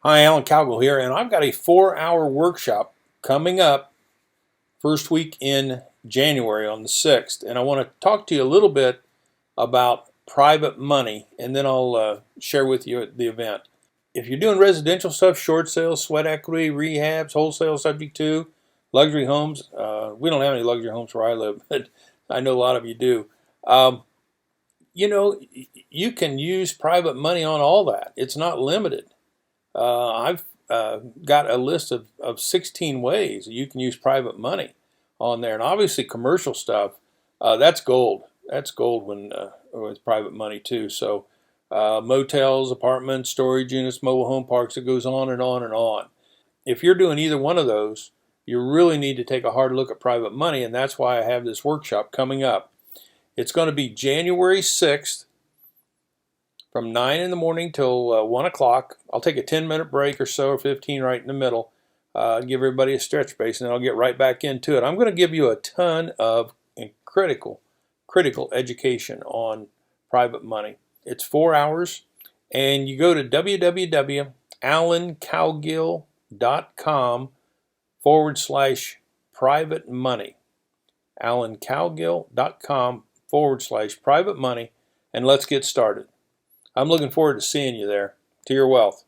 Hi, Alan Cowgill here, and I've got a 4-hour workshop coming up first week in January on the 6th. And I want to talk to you a little bit about private money, and then I'll share with you at the event. If you're doing residential stuff, short sales, sweat equity, rehabs, wholesale subject to, luxury homes, we don't have any luxury homes where I live, but I know a lot of you do. Um, you can use private money on all that. It's not limited. I've got a list of 16 ways you can use private money on there. And obviously commercial stuff, that's gold. That's gold when with private money too. So motels, apartments, storage units, mobile home parks, it goes on and on and on. If you're doing either one of those, you really need to take a hard look at private money, and that's why I have this workshop coming up. It's going to be January 6th from 9 in the morning till 1 o'clock. I'll take a 10-minute break or so, or 15 right in the middle. Give everybody a stretch base, and then I'll get right back into it. I'm going to give you a ton of critical education on private money. It's 4 hours, and you go to www.alancowgill.com/private money. alancowgill.com/private money, and let's get started. I'm looking forward to seeing you there. To your wealth.